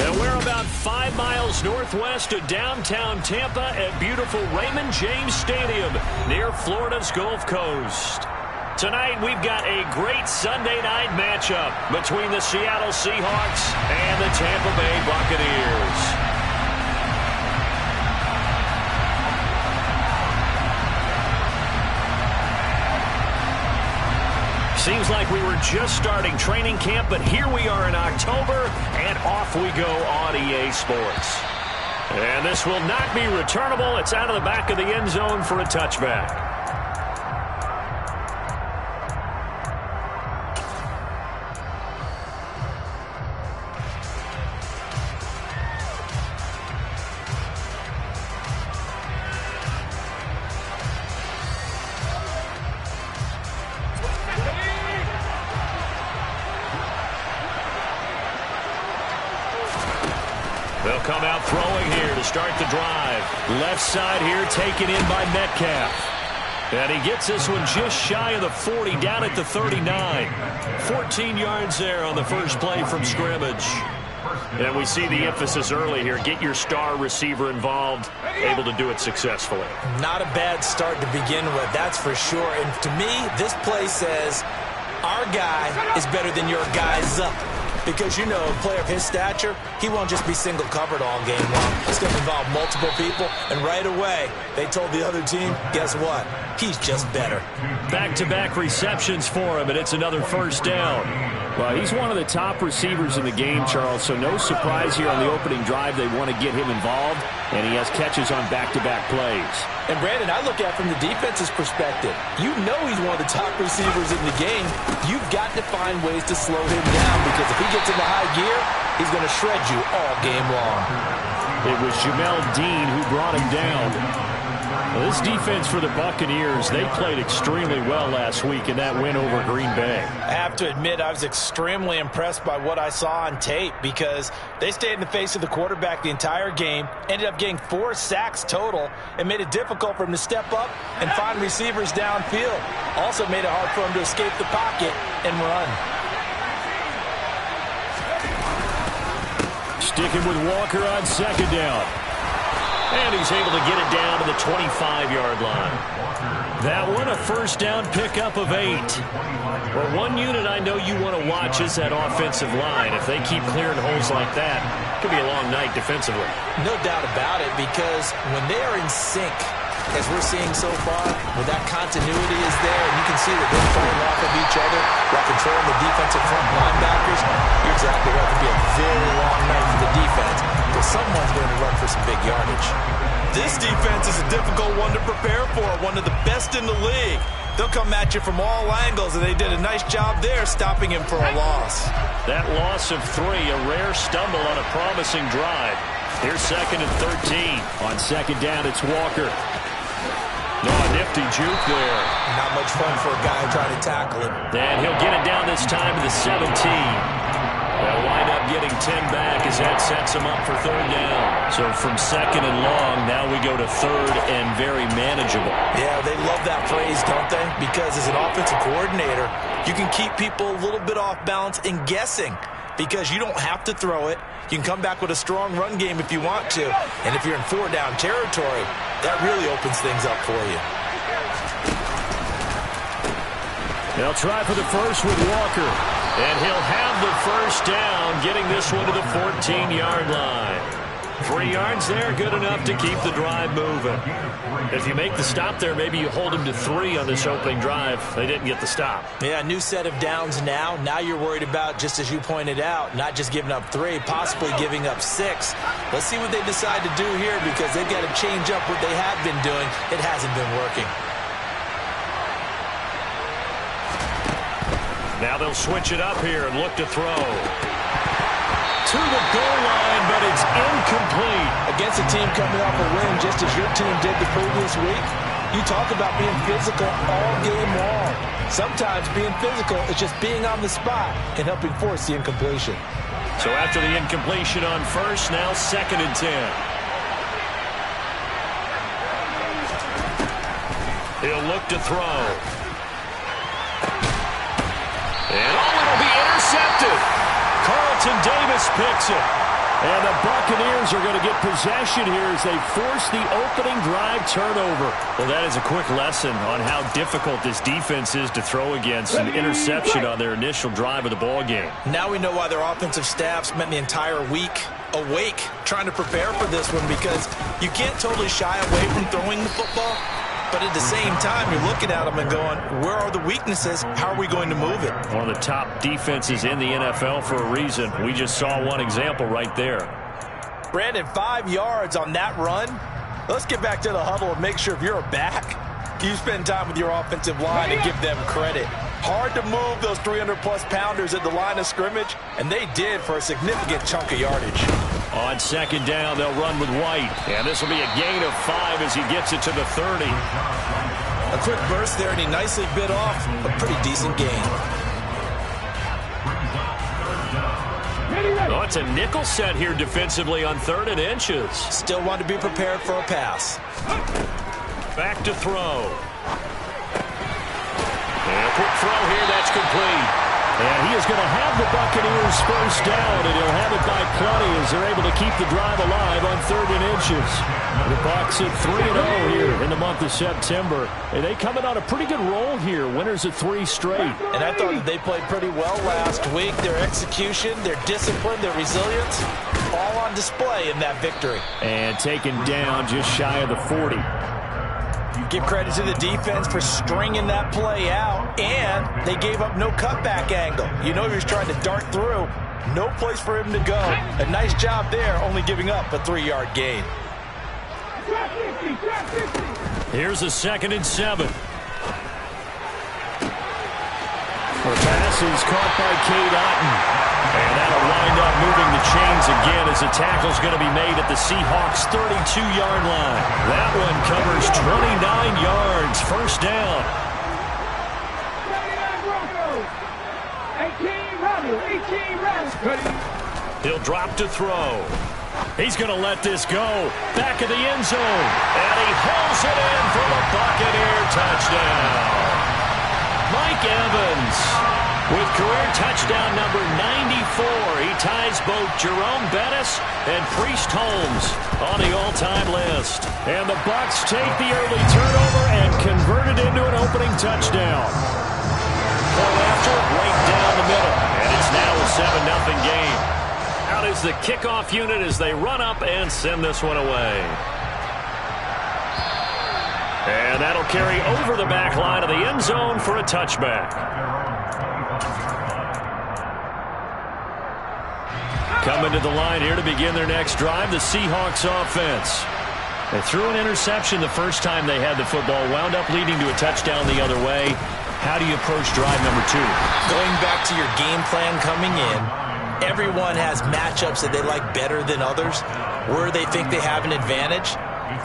And we're about 5 miles northwest of downtown Tampa at beautiful Raymond James Stadium near Florida's Gulf Coast. Tonight, we've got a great Sunday night matchup between the Seattle Seahawks and the Tampa Bay Buccaneers. Seems like we were just starting training camp, but here we are in October, and off we go on EA Sports. And this will not be returnable. It's out of the back of the end zone for a touchback. They'll come out throwing here to start the drive. Left side here taken in by Metcalf. And he gets this one just shy of the 40, down at the 39. 14 yards there on the first play from scrimmage. And we see the emphasis early here. Get your star receiver involved, able to do it successfully. Not a bad start to begin with, that's for sure. And to me, this play says our guy is better than your guy's up. Because, you know, a player of his stature, he won't just be single covered all game long. It's going to involve multiple people. And right away, they told the other team, guess what? He's just better. Back-to-back receptions for him, and it's another first down. Well, he's one of the top receivers in the game, Charles, so no surprise here on the opening drive. They want to get him involved, and he has catches on back-to-back plays. And, Brandon, I look at it from the defense's perspective. You know he's one of the top receivers in the game. You've got to find ways to slow him down because if he gets into high gear, he's going to shred you all game long. It was Jamel Dean who brought him down. Well, this defense for the Buccaneers, they played extremely well last week in that win over Green Bay. I have to admit, I was extremely impressed by what I saw on tape because they stayed in the face of the quarterback the entire game, ended up getting 4 sacks total, and made it difficult for him to step up and find receivers downfield. Also made it hard for him to escape the pocket and run. Sticking with Walker on second down. And he's able to get it down to the 25-yard line. That one, a first down pickup of 8. Well, one unit I know you want to watch is that offensive line. If they keep clearing holes like that, it could be a long night defensively. No doubt about it, because when they are in sync, as we're seeing so far, when that continuity is there, and you can see that they're playing off of each other while controlling the defensive front linebackers, you're exactly right. It could be a very long night for the defense, because someone's going to run for some big yardage. This defense is a difficult one to prepare for, one of the best in the league. They'll come at you from all angles, and they did a nice job there stopping him for a loss. That loss of 3, a rare stumble on a promising drive. Here's 2nd and 13. On second down, it's Walker. No, a nifty juke there. Not much fun for a guy trying to tackle him. And he'll get it down this time to the 17. They'll wind up getting 10 back as that sets him up for 3rd down. So from 2nd and long, now we go to 3rd and very manageable. Yeah, they love that phrase, don't they? Because as an offensive coordinator, you can keep people a little bit off balance and guessing. Because you don't have to throw it. You can come back with a strong run game if you want to. And if you're in 4-down territory, that really opens things up for you. They'll try for the first with Walker. And he'll have the first down, getting this one to the 14-yard line. 3 yards there, good enough to keep the drive moving. If you make the stop there, maybe you hold them to 3 on this opening drive. They didn't get the stop. Yeah, new set of downs now. Now you're worried about, just as you pointed out, not just giving up 3, possibly giving up 6. Let's see what they decide to do here because they've got to change up what they have been doing. It hasn't been working. Now they'll switch it up here and look to throw. To the goal line, but it's incomplete. Against a team coming off a win, just as your team did the previous week, you talk about being physical all game long. Sometimes being physical is just being on the spot and helping force the incompletion. So after the incompletion on first, now 2nd and 10. He'll look to throw. And it'll be intercepted. Carlton Davis picks it. And the Buccaneers are going to get possession here as they force the opening drive turnover. Well, that is a quick lesson on how difficult this defense is to throw against. An interception on their initial drive of the ball game. Now we know why their offensive staff spent the entire week awake trying to prepare for this one, because you can't totally shy away from throwing the football. But at the same time, you're looking at them and going, where are the weaknesses? How are we going to move it? One of the top defenses in the NFL for a reason. We just saw one example right there. Brandon, 5 yards on that run. Let's get back to the huddle and make sure if you're a back, you spend time with your offensive line and give them credit. Hard to move those 300-plus pounders at the line of scrimmage, and they did for a significant chunk of yardage. On second down, they'll run with White. And this will be a gain of 5 as he gets it to the 30. A quick burst there, and he nicely bit off a pretty decent gain. Oh, it's a nickel set here defensively on 3rd and inches. Still want to be prepared for a pass. Back to throw. And a quick throw here, that's complete. And he is going to have the Buccaneers first down, and he'll have it by plenty as they're able to keep the drive alive on 3rd and inches. The Bucks at 3-0 here in the month of September. And they come in on a pretty good roll here, winners of 3 straight. And I thought that they played pretty well last week. Their execution, their discipline, their resilience, all on display in that victory. And taken down just shy of the 40. Give credit to the defense for stringing that play out, and they gave up no cutback angle. You know he was trying to dart through. No place for him to go. A nice job there, only giving up a 3-yard gain. Here's a 2nd and 7. The pass is caught by Cade Otton. And that'll wind up moving the chains again as the tackle's going to be made at the Seahawks' 32-yard line. That one covers 29 yards. First down. He'll drop to throw. He's going to let this go. Back of the end zone. And he hauls it in for the Buccaneer touchdown. Mike Evans with career touchdown number 94. He ties both Jerome Bettis and Priest Holmes on the all-time list. And the Bucks take the early turnover and convert it into an opening touchdown. Point after, right down the middle. And it's now a 7-0 game. Out is the kickoff unit as they run up and send this one away. And that'll carry over the back line of the end zone for a touchback. Coming to the line here to begin their next drive, the Seahawks offense. They threw an interception the first time they had the football, wound up leading to a touchdown the other way. How do you approach drive number 2? Going back to your game plan coming in, everyone has matchups that they like better than others. Where they think they have an advantage,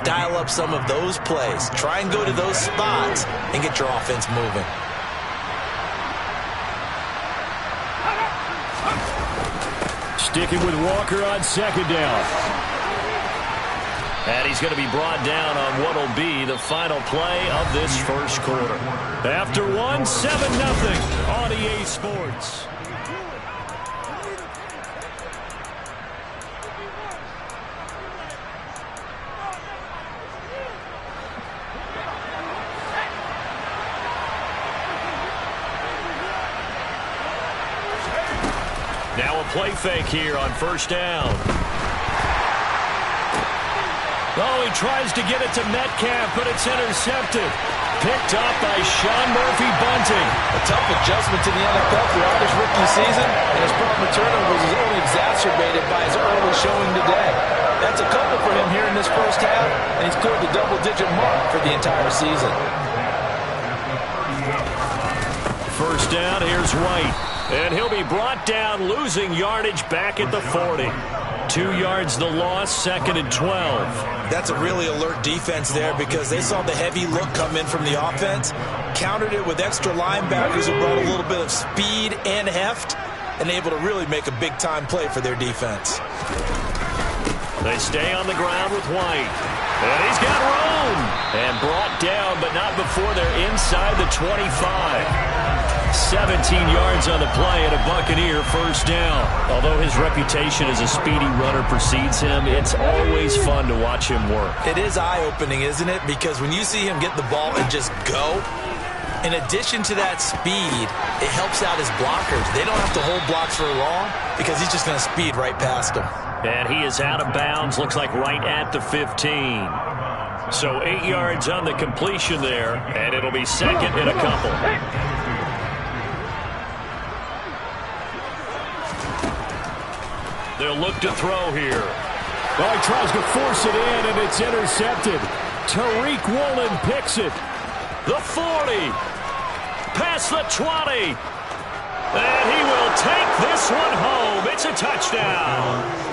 dial up some of those plays. Try and go to those spots and get your offense moving. Sticking with Walker on second down. And he's going to be brought down on what will be the final play of this first quarter. After 1, 7-0 on EA Sports. Now a play fake here on first down. Oh, he tries to get it to Metcalf, but it's intercepted. Picked up by Sean Murphy-Bunting. A tough adjustment to the NFL throughout his rookie season, and his problem with turnovers is only exacerbated by his early showing today. That's a couple for him here in this first half, and he's cleared the double-digit mark for the entire season. First down, here's White. And he'll be brought down, losing yardage back at the 40. 2 yards the loss, 2nd and 12. That's a really alert defense there because they saw the heavy look come in from the offense, countered it with extra linebackers who brought a little bit of speed and heft, and able to really make a big-time play for their defense. They stay on the ground with White. And he's got room. And brought down, but not before they're inside the 25. 17 yards on the play and a Buccaneer first down. Although his reputation as a speedy runner precedes him, it's always fun to watch him work. It is eye-opening, isn't it? Because when you see him get the ball and just go, in addition to that speed, it helps out his blockers. They don't have to hold blocks for long because he's just going to speed right past them. And he is out of bounds, looks like right at the 15. So 8 yards on the completion there, and it'll be second and a couple. They'll look to throw here. Well, he tries to force it in, and it's intercepted. Tariq Woolen picks it. The 40. Past the 20. And he will take this one home. It's a touchdown.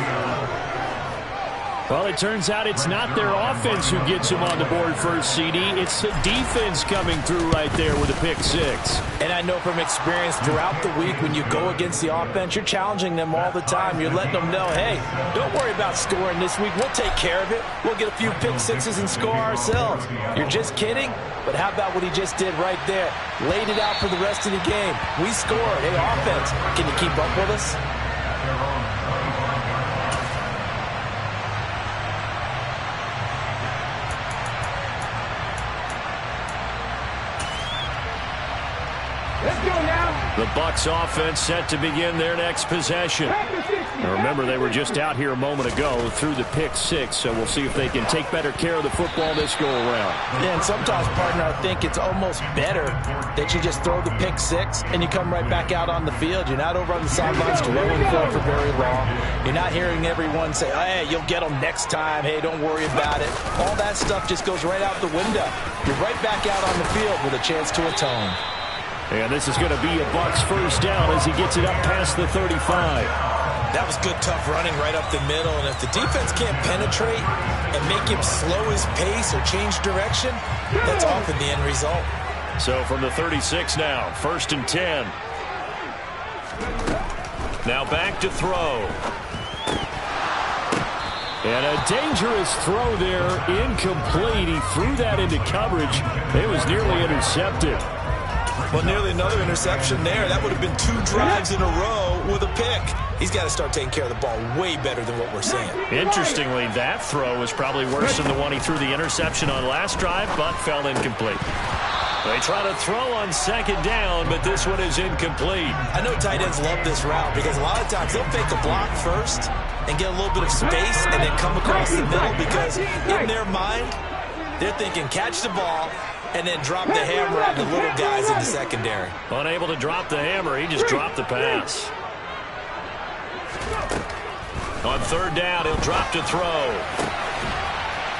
Well, it turns out it's not their offense who gets him on the board first, CD. It's the defense coming through right there with a pick six. And I know from experience throughout the week when you go against the offense, you're challenging them all the time. You're letting them know, hey, don't worry about scoring this week. We'll take care of it. We'll get a few pick sixes and score ourselves. You're just kidding? But how about what he just did right there? Laid it out for the rest of the game. We scored. Hey, offense, can you keep up with us? The Bucks offense set to begin their next possession. Now remember, they were just out here a moment ago through the pick six, so we'll see if they can take better care of the football this go-around. Yeah, and sometimes, partner, I think it's almost better that you just throw the pick six and you come right back out on the field. You're not over on the sidelines dwelling for very long. You're not hearing everyone say, oh, hey, you'll get them next time. Hey, don't worry about it. All that stuff just goes right out the window. You're right back out on the field with a chance to atone. And this is going to be a Bucks first down as he gets it up past the 35. That was good, tough running right up the middle. And if the defense can't penetrate and make him slow his pace or change direction, that's often the end result. So from the 36 now, first and 10. Now back to throw. And a dangerous throw there, incomplete. He threw that into coverage. It was nearly intercepted. Well, nearly another interception there. That would have been 2 drives in a row with a pick. He's got to start taking care of the ball way better than what we're seeing. Interestingly, that throw was probably worse than the one he threw the interception on last drive, but fell incomplete. They try to throw on second down, but this one is incomplete. I know tight ends love this route because a lot of times they'll fake a block first and get a little bit of space and then come across the middle because in their mind, they're thinking catch the ball and then drop the hammer on the little guys in the secondary. Unable to drop the hammer, he just dropped the pass. On third down, he'll drop to throw.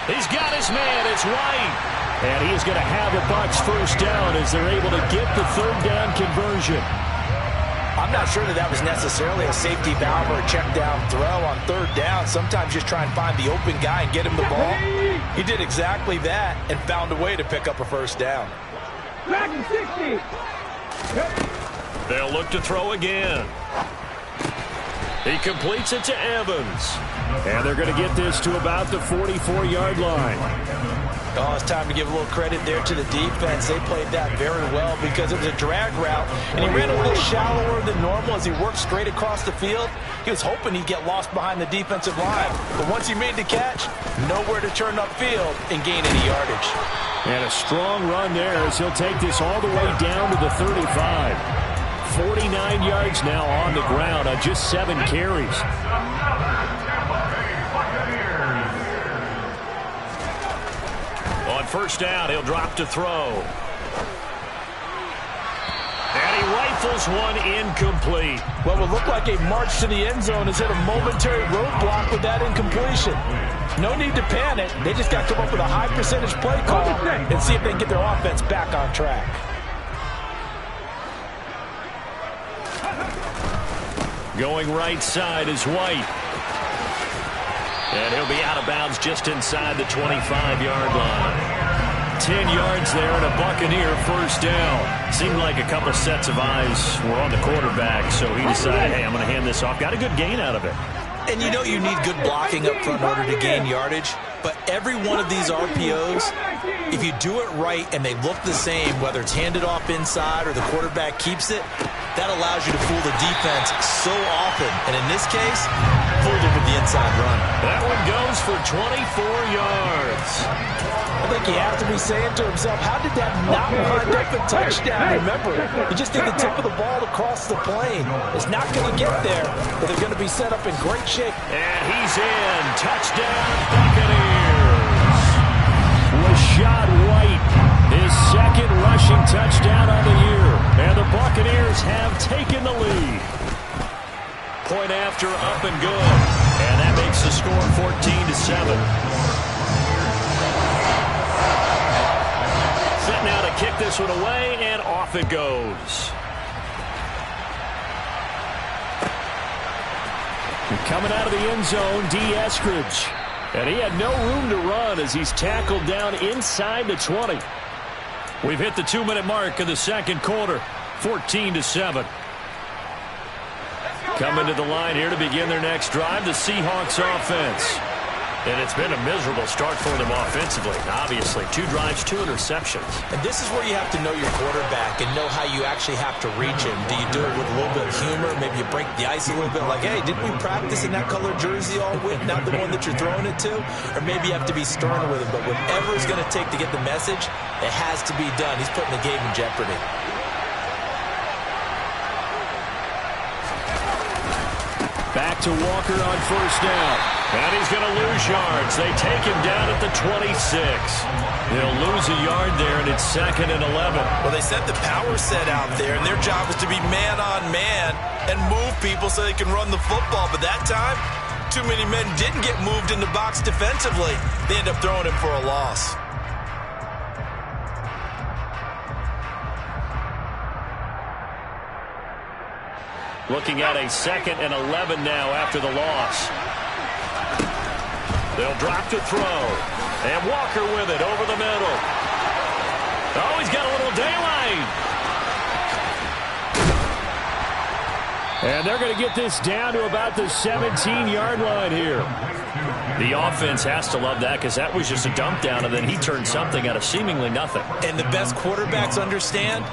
He's got his man, it's White. And he is going to have a Bucks first down as they're able to get the third down conversion. I'm not sure that was necessarily a safety valve or a check down throw on third down. Sometimes just try and find the open guy and get him the ball. He did exactly that and found a way to pick up a first down. They'll look to throw again. He completes it to Evans. And they're going to get this to about the 44-yard line. Oh, it's time to give a little credit there to the defense. They played that very well because it was a drag route, and he ran a little shallower than normal as he worked straight across the field. He was hoping he'd get lost behind the defensive line, but once he made the catch, nowhere to turn upfield and gain any yardage. And a strong run there as he'll take this all the way down to the 35. 49 yards now on the ground on just 7 carries. On first down, he'll drop to throw. And he rifles one incomplete. Well, it looked like a march to the end zone has hit a momentary roadblock with that incompletion. No need to panic. They just got to come up with a high percentage play call and see if they can get their offense back on track. Going right side is White. And he'll be out of bounds just inside the 25-yard line. 10 yards there and a Buccaneer first down. Seemed like a couple sets of eyes were on the quarterback, so he decided, hey, I'm going to hand this off. Got a good gain out of it. And you know you need good blocking up front in order to gain yardage. But every one of these RPOs, if you do it right and they look the same, whether it's handed off inside or the quarterback keeps it, that allows you to fool the defense so often. And in this case, fooled it with the inside run. That one goes for 24 yards. I think he has to be saying to himself, how did that not wind up a touchdown? Remember, you just think the tip of the ball across the plane is not going to get there, but they're going to be set up in great shape. And he's in. Touchdown, Buccaneers. Rashad White, his second rushing touchdown on the year. And the Buccaneers have taken the lead. Point after, up and good. And that makes the score 14-7. Set now to kick this one away, and off it goes. Coming out of the end zone, D. Eskridge. And he had no room to run as he's tackled down inside the 20. We've hit the 2-minute mark of the second quarter, 14-7. Coming to the line here to begin their next drive, the Seahawks offense. And it's been a miserable start for them offensively. Obviously, 2 drives, 2 interceptions. And this is where you have to know your quarterback and know how you actually have to reach him. Do you do it with a little bit of humor? Maybe you break the ice a little bit like, hey, didn't we practice in that color jersey all week, not the one that you're throwing it to? Or maybe you have to be sterner with him. But whatever it's going to take to get the message, it has to be done. He's putting the game in jeopardy. Back to Walker on first down. And he's going to lose yards. They take him down at the 26. They'll lose a yard there, and it's 2nd and 11. Well, they sent the power set out there, and their job is to be man-on-man and move people so they can run the football. But that time, too many men didn't get moved in the box defensively. They end up throwing him for a loss. Looking at a 2nd and 11 now after the loss. They'll drop to throw. And Walker with it over the middle. Oh, he's got a little daylight. And they're going to get this down to about the 17-yard line here. The offense has to love that because that was just a dump down, and then he turned something out of seemingly nothing. And the best quarterbacks understand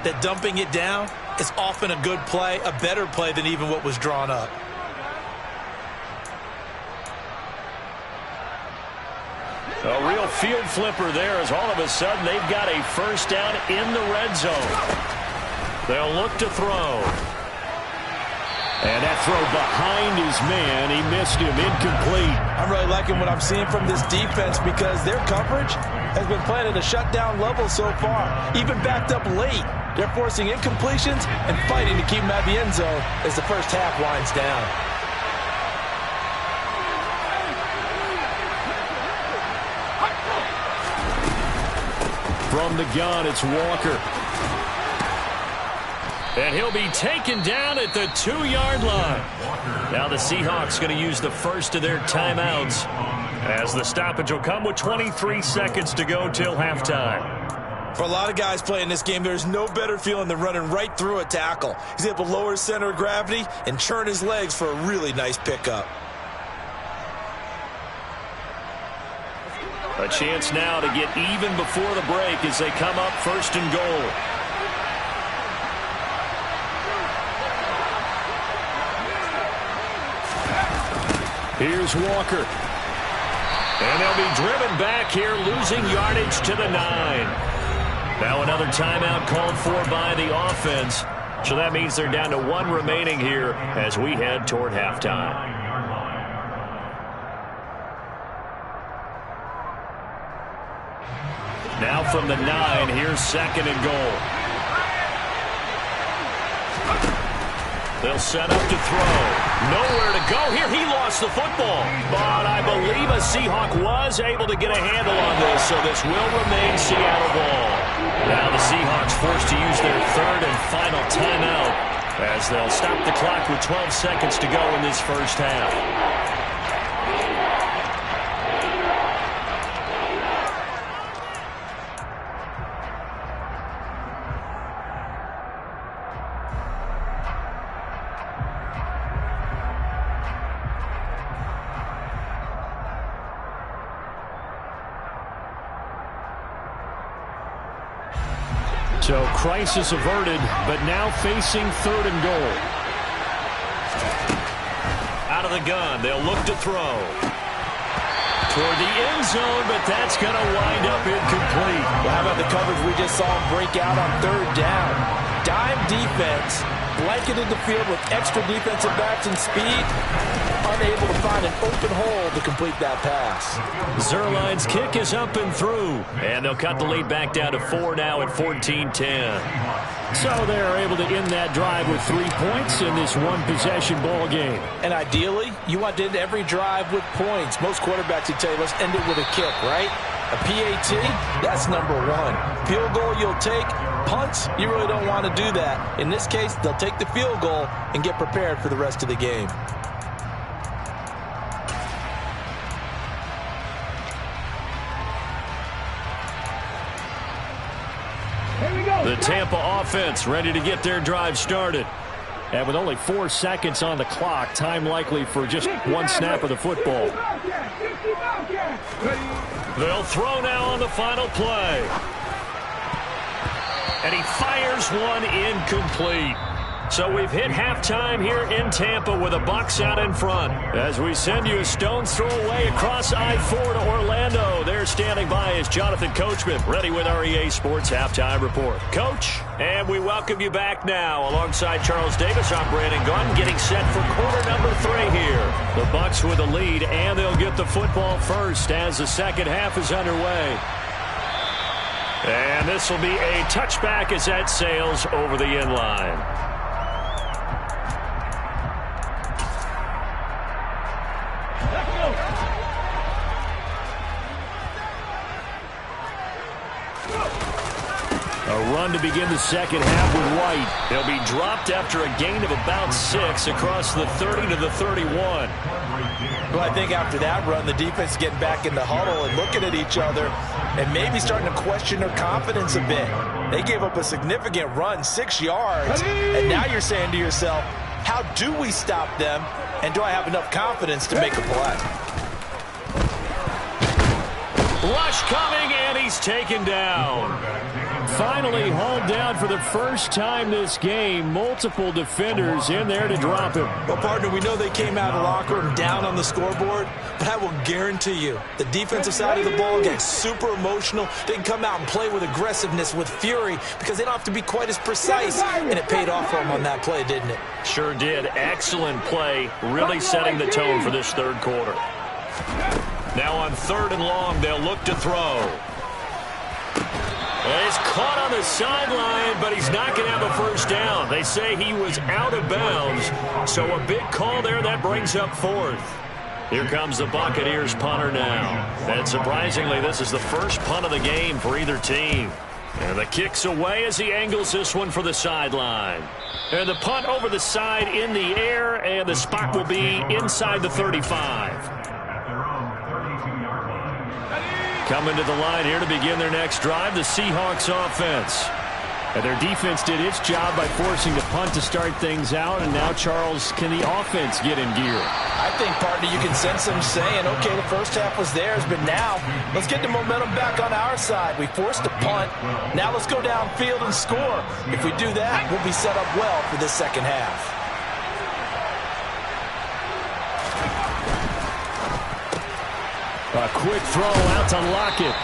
that dumping it down is often a good play, a better play than even what was drawn up. A real field flipper there as all of a sudden they've got a first down in the red zone. They'll look to throw. And that throw behind his man, he missed him, incomplete. I'm really liking what I'm seeing from this defense because their coverage has been playing at a shutdown level so far, even backed up late. They're forcing incompletions and fighting to keep them at the end zone as the first half winds down. From the gun, it's Walker. And he'll be taken down at the 2-yard line. Now the Seahawks going to use the first of their timeouts as the stoppage will come with 23 seconds to go till halftime. For a lot of guys playing this game, there's no better feeling than running right through a tackle. He's able to lower his center of gravity and churn his legs for a really nice pickup. A chance now to get even before the break as they come up 1st and goal. Here's Walker. And they'll be driven back here, losing yardage to the 9. Now another timeout called for by the offense. So that means they're down to 1 remaining here as we head toward halftime. Now from the 9, here's 2nd and goal. They'll set up to throw. Nowhere to go here. He lost the football. But I believe a Seahawk was able to get a handle on this, so this will remain Seattle ball. Now the Seahawks forced to use their 3rd and final timeout as they'll stop the clock with 12 seconds to go in this first half. So crisis averted, but now facing 3rd and goal. Out of the gun, they'll look to throw. Toward the end zone, but that's going to wind up incomplete. Well, how about the coverage we just saw him break out on 3rd down? Dime defense, blanketed the field with extra defensive backs and speed, unable to find an open hole to complete that pass. Zerline's kick is up and through, and they'll cut the lead back down to 4 now at 14-10. So they're able to end that drive with 3 points in this one-possession ball game. And ideally, you want to end every drive with points. Most quarterbacks would tell you, let's end it with a kick, right? A PAT, that's number 1. Field goal you'll take. Punts, you really don't want to do that. In this case, they'll take the field goal and get prepared for the rest of the game. The Tampa offense ready to get their drive started. And with only 4 seconds on the clock, time likely for just one snap of the football. They'll throw now on the final play. And he fires one incomplete. So we've hit halftime here in Tampa with the Bucks out in front. As we send you a stone's throw away across I-4 to Orlando. There standing by is Jonathan Coachman, ready with our EA Sports Halftime Report. Coach, and we welcome you back now. Alongside Charles Davis, I'm Brandon Gunn, getting set for quarter number 3 here. The Bucks with the lead, and they'll get the football first as the second half is underway. And this will be a touchback as that sails over the end line. A run to begin the second half with White. He'll be dropped after a gain of about 6 across the 30 to the 31. Well, I think after that run, the defense is getting back in the huddle and looking at each other and maybe starting to question their confidence a bit. They gave up a significant run, 6 yards, and now you're saying to yourself, how do we stop them, and do I have enough confidence to make a play? Rush coming, and he's taken down. Finally hauled down for the first time this game. Multiple defenders in there to drop him. Well, partner, we know they came out of the locker room down on the scoreboard, but I will guarantee you the defensive side of the ball gets super emotional. They can come out and play with aggressiveness, with fury, because they don't have to be quite as precise, and it paid off for them on that play, didn't it? Sure did. Excellent play, really setting the tone for this third quarter. Now on 3rd and long, they'll look to throw. He's caught on the sideline, but he's not going to have a first down. They say he was out of bounds, so a big call there that brings up 4th. Here comes the Buccaneers punter now. And surprisingly, this is the first punt of the game for either team. And the kick's away as he angles this one for the sideline. And the punt over the side in the air, and the spot will be inside the 35. Coming to the line here to begin their next drive, the Seahawks offense. And their defense did its job by forcing the punt to start things out, and now, Charles, can the offense get in gear? I think, partner, you can sense them saying, okay, the first half was theirs, but now let's get the momentum back on our side. We forced a punt. Now let's go downfield and score. If we do that, we'll be set up well for this second half. A quick throw out to Lockett.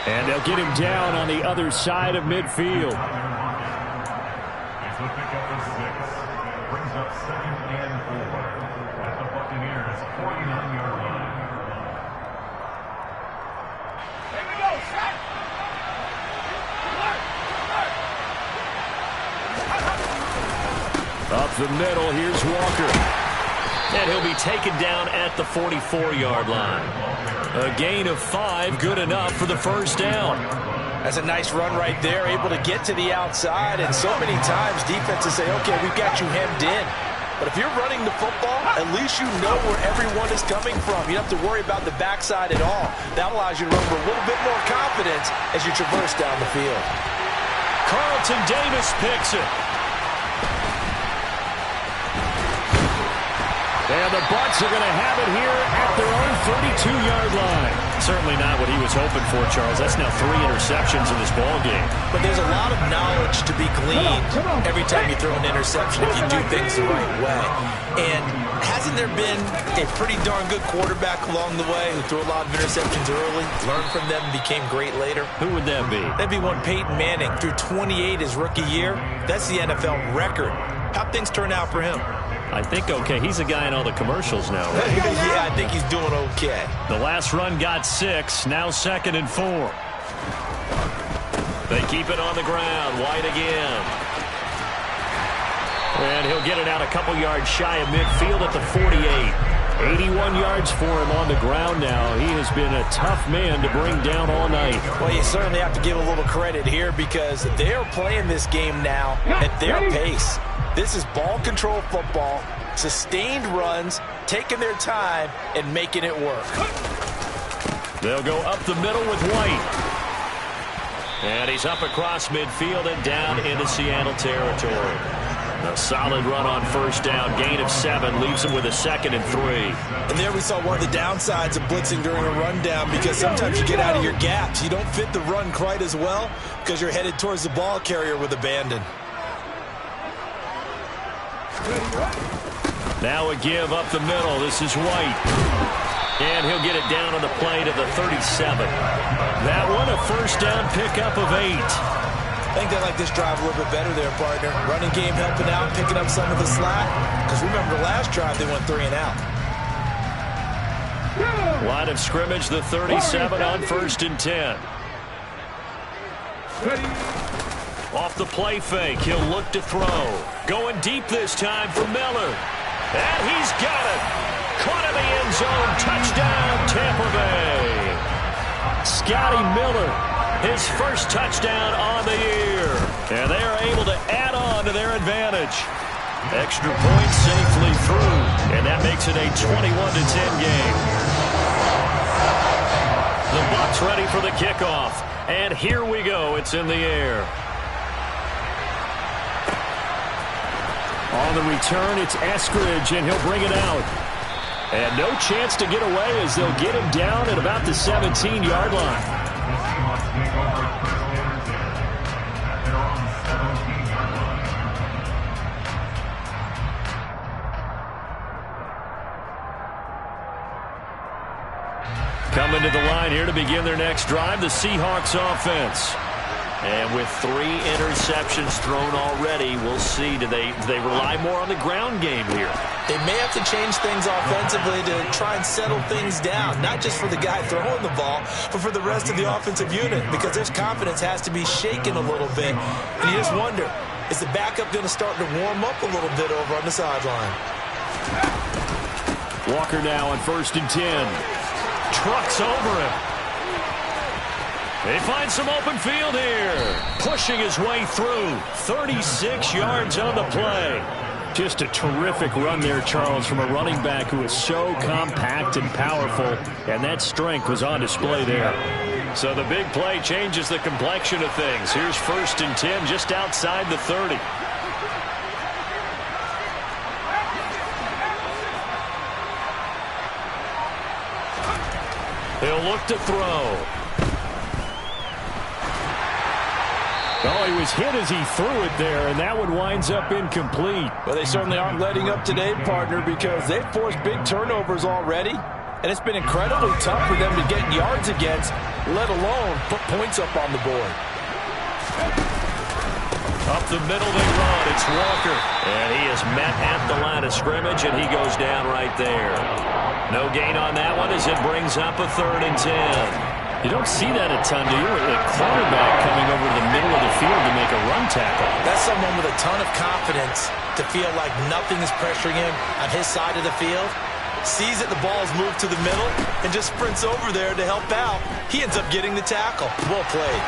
And they'll get him down on the other side of midfield. It's the pickup of 6. Brings up 2nd and 4 at the Buccaneers' 49-yard line. Here we go, set! Up the middle, here's Walker. And he'll be taken down at the 44-yard line. A gain of 5, good enough for the first down. That's a nice run right there, able to get to the outside, and so many times defenses say, okay, we've got you hemmed in. But if you're running the football, at least you know where everyone is coming from. You don't have to worry about the backside at all. That allows you to run with a little bit more confidence as you traverse down the field. Carlton Davis picks it. And the Bucks are going to have it here at their own 32-yard line. Certainly not what he was hoping for, Charles. That's now 3 interceptions in this ball game. But there's a lot of knowledge to be gleaned every time you throw an interception if you do things the right way. And hasn't there been a pretty darn good quarterback along the way who threw a lot of interceptions early, learned from them, and became great later? Who would that be? That'd be one Peyton Manning. Threw 28 his rookie year. That's the NFL record. How'd things turn out for him? I think okay. He's a guy in all the commercials now, right? Yeah, I think he's doing okay. The last run got 6. Now 2nd and 4. They keep it on the ground. White again. And he'll get it out a couple yards shy of midfield at the 48. 81 yards for him on the ground now. He has been a tough man to bring down all night. Well, you certainly have to give a little credit here because they're playing this game now at their pace. This is ball control football, sustained runs, taking their time, and making it work. They'll go up the middle with White. And he's up across midfield and down into Seattle territory. A solid run on first down. Gain of 7 leaves him with a 2nd and 3. And there we saw one of the downsides of blitzing during a rundown because sometimes you get out of your gaps. You don't fit the run quite as well because you're headed towards the ball carrier with abandon. Now a give up the middle. This is White. And he'll get it down on the play to the 37. That one a first down pickup of 8. I think they like this drive a little bit better there, partner. Running game helping out, picking up some of the slack. Because remember, the last drive they went 3 and out. Line of scrimmage, the 37 on 1st and 10. Off the play fake, he'll look to throw. Going deep this time for Miller. And he's got it. Caught in the end zone. Touchdown, Tampa Bay. Scotty Miller, his first touchdown on the year. And they are able to add on to their advantage. Extra point safely through. And that makes it a 21-10 game. The Bucks ready for the kickoff. And here we go. It's in the air. On the return, it's Eskridge, and he'll bring it out. And no chance to get away as they'll get him down at about the 17-yard line. Coming to the line here to begin their next drive, the Seahawks offense. And with 3 interceptions thrown already, we'll see. Do they rely more on the ground game here? They may have to change things offensively to try and settle things down, not just for the guy throwing the ball, but for the rest of the offensive unit, because their confidence has to be shaken a little bit. And you just wonder, is the backup going to start to warm up a little bit over on the sideline? Walker now on 1st and 10. Trucks over him. They find some open field here. Pushing his way through. 36 yards on the play. Just a terrific run there, Charles, from a running back who is so compact and powerful. And that strength was on display there. So the big play changes the complexion of things. Here's 1st and 10 just outside the 30. He'll look to throw. Oh, he was hit as he threw it there, and that one winds up incomplete. Well, they certainly aren't letting up today, partner, because they've forced big turnovers already, and it's been incredibly tough for them to get yards against, let alone put points up on the board. Up the middle they run. It's Walker. And he is met at the line of scrimmage, and he goes down right there. No gain on that one as it brings up a 3rd and 10. You don't see that a ton, do you? A cornerback coming over to the middle of the field to make a run tackle. That's someone with a ton of confidence to feel like nothing is pressuring him on his side of the field. Sees that the ball's moved to the middle and just sprints over there to help out. He ends up getting the tackle. Well played.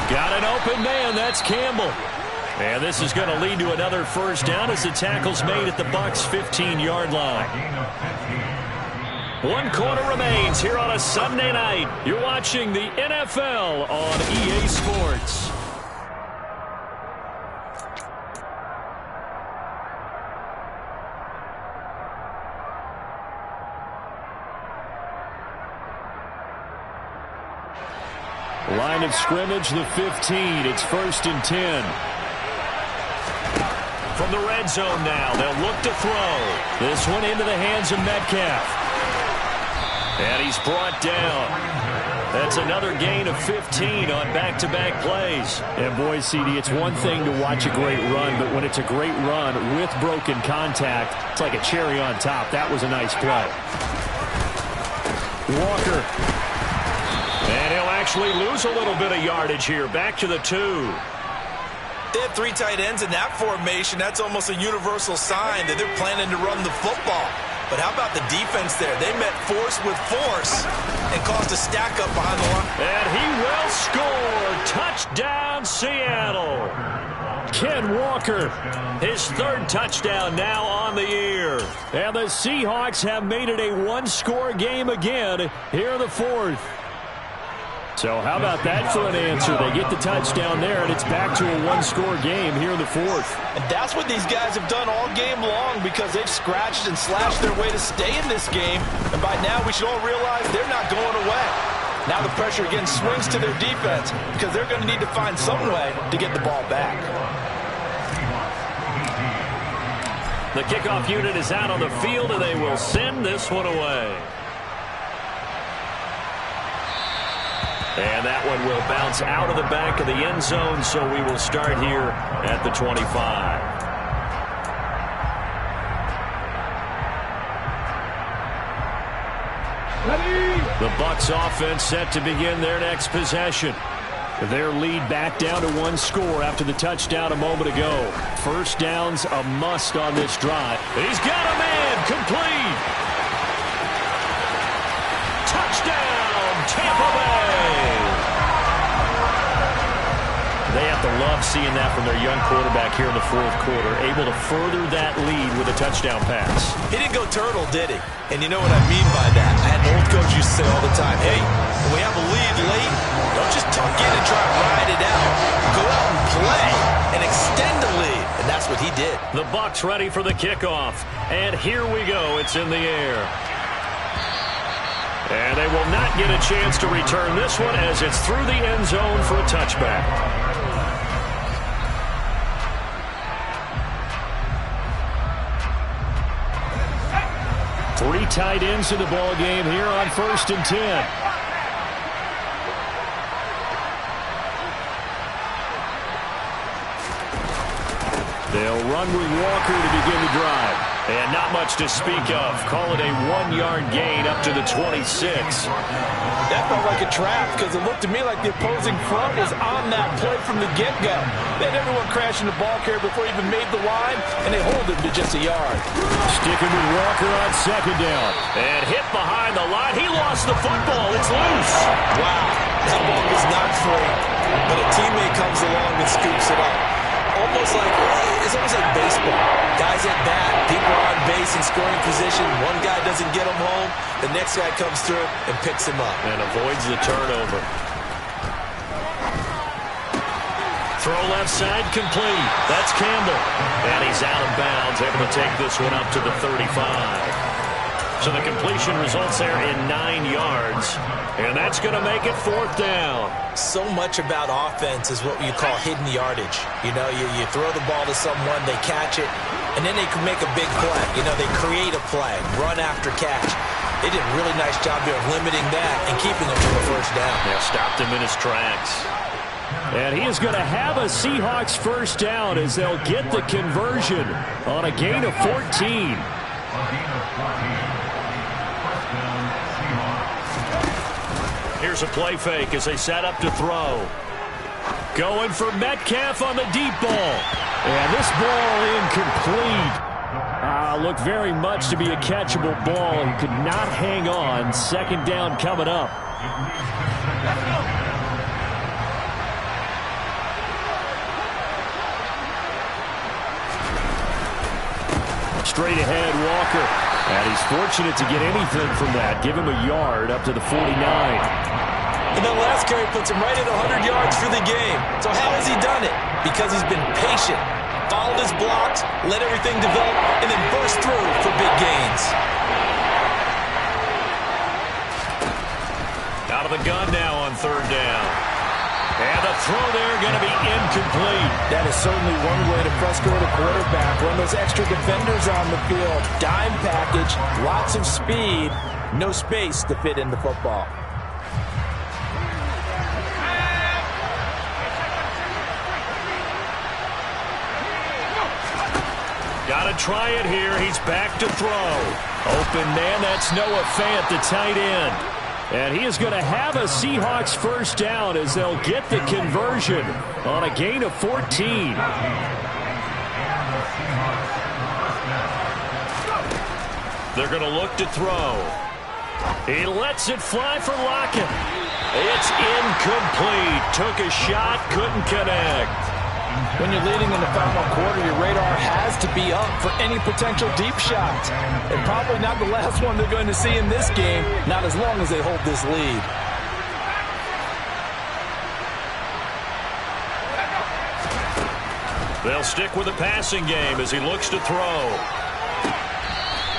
Got an open man. That's Campbell. And this is going to lead to another first down as the tackle's made at the Bucks' 15-yard line. 1 quarter remains here on a Sunday night. You're watching the NFL on EA Sports. Line of scrimmage, the 15. It's 1st and 10. From the red zone now, they'll look to throw. This one into the hands of Metcalf. And he's brought down. That's another gain of 15 on back-to-back plays. And boy, CD, it's one thing to watch a great run, but when it's a great run with broken contact, it's like a cherry on top. That was a nice play. Walker. And he'll actually lose a little bit of yardage here. Back to the 2. They have 3 tight ends in that formation. That's almost a universal sign that they're planning to run the football. But how about the defense there? They met force with force and caused a stack up behind the line. And he will score. Touchdown, Seattle. Ken Walker. His 3rd touchdown now on the year. And the Seahawks have made it a one-score game again here in the 4th. So how about that for an answer? They get the touchdown there, and it's back to a one-score game here in the 4th. And that's what these guys have done all game long because they've scratched and slashed their way to stay in this game. And by now, we should all realize they're not going away. Now the pressure again swings to their defense because they're going to need to find some way to get the ball back. The kickoff unit is out on the field, and they will send this one away. And that one will bounce out of the back of the end zone, so we will start here at the 25. The Bucks offense set to begin their next possession. Their lead back down to 1 score after the touchdown a moment ago. 1st down's a must on this drive. He's got a man complete. Touchdown, Tampa Bay. They have to love seeing that from their young quarterback here in the 4th quarter, able to further that lead with a touchdown pass. He didn't go turtle, did he? And you know what I mean by that. I had an old coach used to say all the time, hey, when we have a lead late, don't just tuck in and try to ride it out. Go out and play and extend the lead. And that's what he did. The Bucks ready for the kickoff. And here we go. It's in the air. And they will not get a chance to return this one as it's through the end zone for a touchback. Three tight ends in the ball game here on 1st and 10. They'll run with Walker to begin the drive. And not much to speak of. Call it a 1-yard gain up to the 26. That felt like a trap because it looked to me like the opposing front was on that play from the get-go. They had everyone crashing the ball carrier before he even made the line, and they hold him to just a yard. Sticking with Walker on 2nd down. And hit behind the line. He lost the football. It's loose. Wow, that ball was not free, but a teammate comes along and scoops it up. It's almost like baseball. Guys at bat, people are on base in scoring position. One guy doesn't get him home. The next guy comes through and picks him up. And avoids the turnover. Throw left side complete. That's Campbell. And he's out of bounds, able to take this one up to the 35. So the completion results there in 9 yards. And that's going to make it 4th down. So much about offense is what you call hidden yardage. You know, you throw the ball to someone, they catch it, and then they can make a big play. You know, they create a play, run after catch. They did a really nice job here of limiting that and keeping him to the 1st down. Yeah, stopped him in his tracks. And he is going to have a Seahawks 1st down as they'll get the conversion on a gain of 14. Here's a play fake as they set up to throw. Going for Metcalf on the deep ball. And this ball incomplete. Looked very much to be a catchable ball. He could not hang on. 2nd down coming up. Straight ahead, Walker. And he's fortunate to get anything from that. Give him a yard up to the 49. And that last carry puts him right at 100 yards for the game. So how has he done it? Because he's been patient, followed his blocks, let everything develop, and then burst through for big gains. Out of the gun now on 3rd down. And the throw there going to be incomplete. That is certainly one way to frustrate a quarterback. Run those extra defenders on the field. Dime package, lots of speed, no space to fit in the football. Got to try it here. He's back to throw. Open man, that's Noah Fant, the tight end. And he is going to have a Seahawks first down as they'll get the conversion on a gain of 14. They're going to look to throw. He lets it fly for Lockett. It's incomplete. Took a shot, couldn't connect. When you're leading in the final quarter, your radar has to be up for any potential deep shots. And probably not the last one they're going to see in this game, not as long as they hold this lead. They'll stick with the passing game as he looks to throw.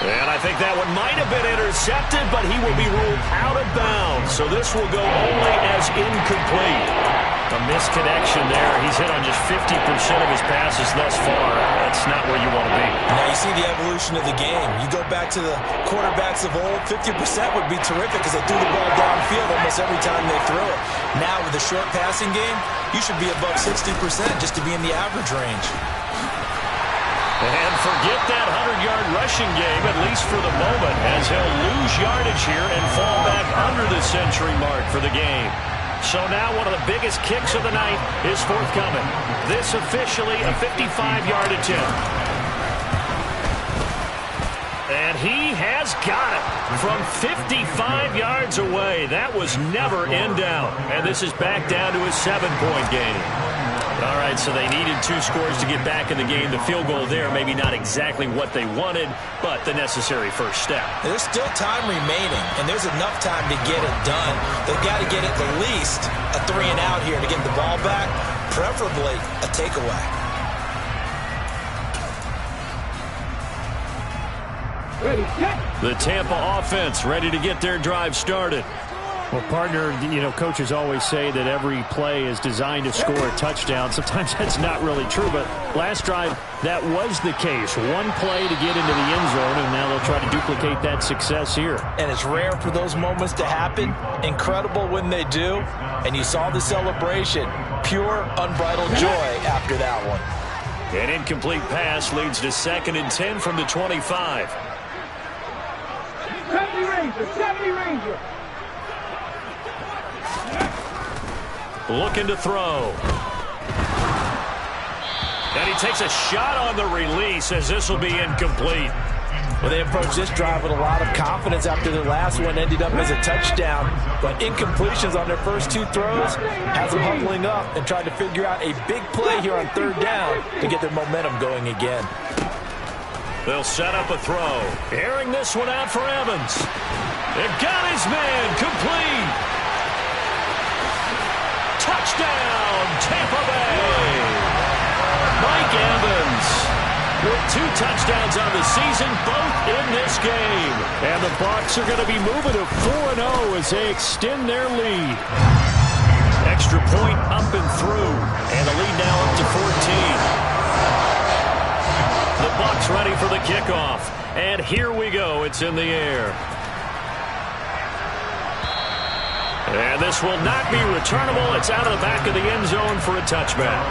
And I think that one might have been intercepted, but he will be ruled out of bounds. So this will go only as incomplete. A misconnection there. He's hit on just 50% of his passes thus far. That's not where you want to be. Now you see the evolution of the game. You go back to the quarterbacks of old, 50% would be terrific because they threw the ball downfield almost every time they threw it. Now with the short passing game, you should be above 60% just to be in the average range. And forget that 100-yard rushing game, at least for the moment, as he'll lose yardage here and fall back under the century mark for the game. So now one of the biggest kicks of the night is forthcoming. This officially a 55-yard attempt. And he has got it from 55 yards away. That was never in doubt. And this is back down to a 7-point game. All right, so they needed 2 scores to get back in the game. The field goal there, maybe not exactly what they wanted, but the necessary first step. There's still time remaining, and there's enough time to get it done. They've got to get at the least a 3-and-out here to get the ball back, preferably a takeaway. The Tampa offense ready to get their drive started. Well, partner, coaches always say that every play is designed to score a touchdown. Sometimes that's not really true, but last drive, that was the case. One play to get into the end zone, and now they'll try to duplicate that success here. And it's rare for those moments to happen. Incredible when they do. And you saw the celebration. Pure, unbridled joy after that one. An incomplete pass leads to 2nd and 10 from the 25. 70 Ranger. Looking to throw. And he takes a shot on the release as this will be incomplete. Well, they approached this drive with a lot of confidence after their last one ended up as a touchdown. But incompletions on their first 2 throws has them huddling up and trying to figure out a big play here on 3rd down to get their momentum going again. They'll set up a throw. Airing this one out for Evans. It got his man complete. Touchdown, Tampa Bay. Mike Evans with 2 touchdowns on the season, both in this game. And the Bucks are going to be moving to 4-0 as they extend their lead. Extra point up and through. And the lead now up to 14. The Bucks ready for the kickoff. And here we go. It's in the air. And this will not be returnable. It's out of the back of the end zone for a touchback.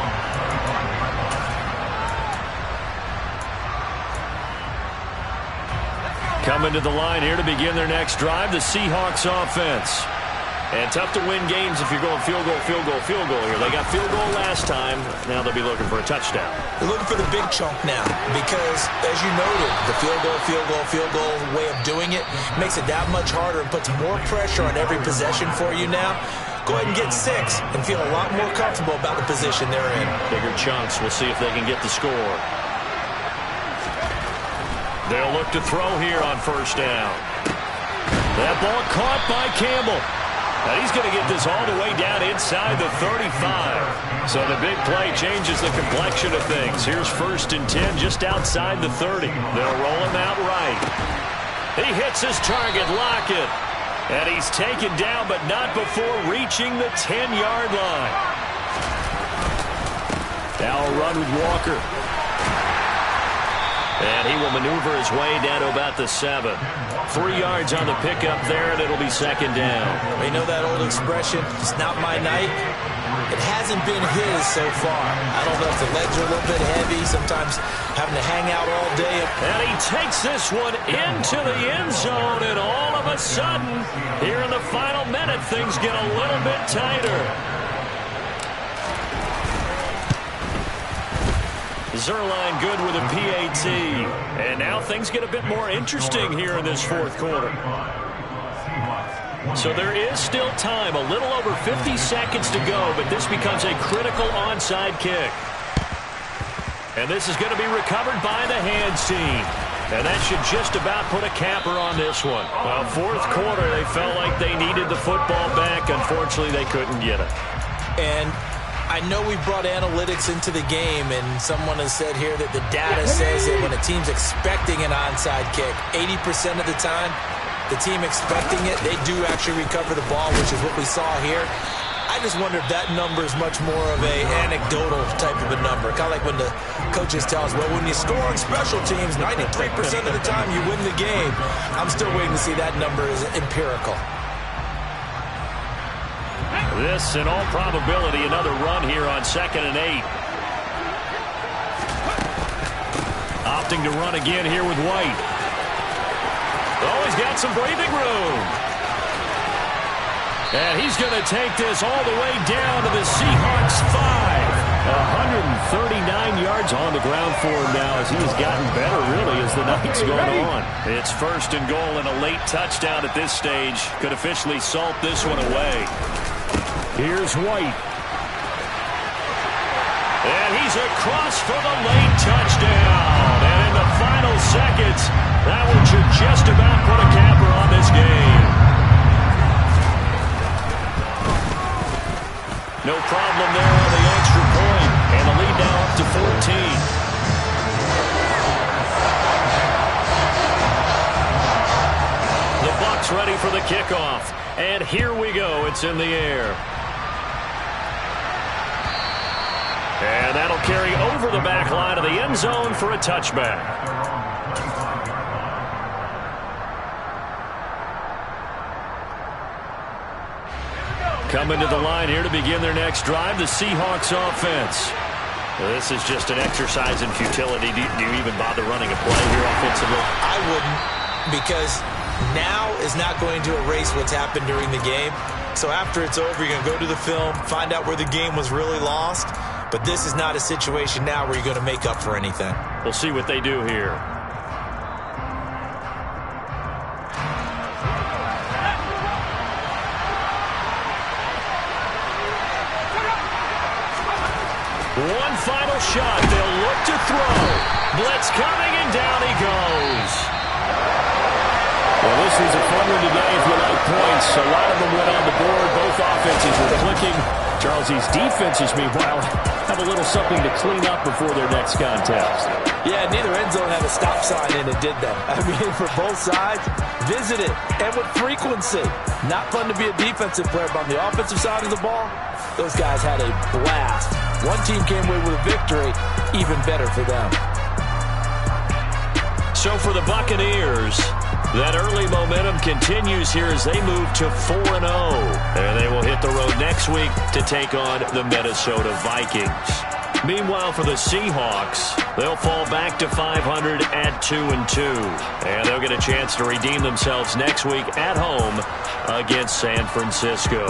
Coming to the line here to begin their next drive, the Seahawks offense. And tough to win games if you're going field goal, field goal, field goal here. They got field goal last time. Now they'll be looking for a touchdown. They're looking for the big chunk now because, as you noted, the field goal way of doing it makes it that much harder and puts more pressure on every possession for you now. Go ahead and get 6 and feel a lot more comfortable about the position they're in. Bigger chunks. We'll see if they can get the score. They'll look to throw here on 1st down. That ball caught by Campbell. And he's going to get this all the way down inside the 35. So the big play changes the complexion of things. Here's 1st and 10 just outside the 30. They'll roll him out right. He hits his target, Lockett. And he's taken down, but not before reaching the 10-yard line. Now a run with Walker. And he will maneuver his way down to about the 7. 3 yards on the pickup there, and it'll be second down. You know that old expression, it's not my night? It hasn't been his so far. I don't know if the legs are a little bit heavy, sometimes having to hang out all day. And he takes this one into the end zone, and all of a sudden, here in the final minute, things get a little bit tighter. Zerline good with a PAT. And now things get a bit more interesting here in this fourth quarter. So there is still time, a little over 50 seconds to go, but this becomes a critical onside kick. And this is going to be recovered by the hands team. And that should just about put a capper on this one. Well, fourth quarter, they felt like they needed the football back. Unfortunately, they couldn't get it. And I know we brought analytics into the game, and someone has said here that the data says that when a team's expecting an onside kick, 80% of the time, the team expecting it, they do actually recover the ball, which is what we saw here. I just wonder if that number is much more of a anecdotal type of a number. Kind of like when the coaches tell us, well, when you score on special teams, 93% of the time you win the game. I'm still waiting to see that number is empirical. This, in all probability, another run here on 2nd and 8. Opting to run again here with White. Oh, he's got some breathing room. And he's going to take this all the way down to the Seahawks 5. 139 yards on the ground for him now as he's gotten better, really, as the night's gone on. It's 1st and goal and a late touchdown at this stage. Could officially salt this one away. Here's White. And he's across for the late touchdown. And in the final seconds, that one should just about put a capper on this game. No problem there on the extra point. And the lead now up to 14. The Bucks ready for the kickoff. And here we go. It's in the air. And that'll carry over the back line of the end zone for a touchback. Coming to the line here to begin their next drive, the Seahawks offense. This is just an exercise in futility. Do you even bother running a play here offensively? I wouldn't, because now is not going to erase what's happened during the game. So after it's over, you're going to go to the film, find out where the game was really lost. But this is not a situation now where you're going to make up for anything. We'll see what they do here. One final shot. They'll look to throw. Blitz coming, and down he goes. Well, this was a fun one today if you like points. A lot of them went on the board. Both offenses were clicking. Charles, these defenses, meanwhile, have a little something to clean up before their next contest. Yeah, neither end zone had a stop sign in it, did they? I mean, for both sides, visit it, and with frequency. Not fun to be a defensive player, but on the offensive side of the ball, those guys had a blast. One team came away with a victory, even better for them. So for the Buccaneers, that early momentum continues here as they move to 4-0. And they will hit the road next week to take on the Minnesota Vikings. Meanwhile, for the Seahawks, they'll fall back to 500 at 2-2. And they'll get a chance to redeem themselves next week at home against San Francisco.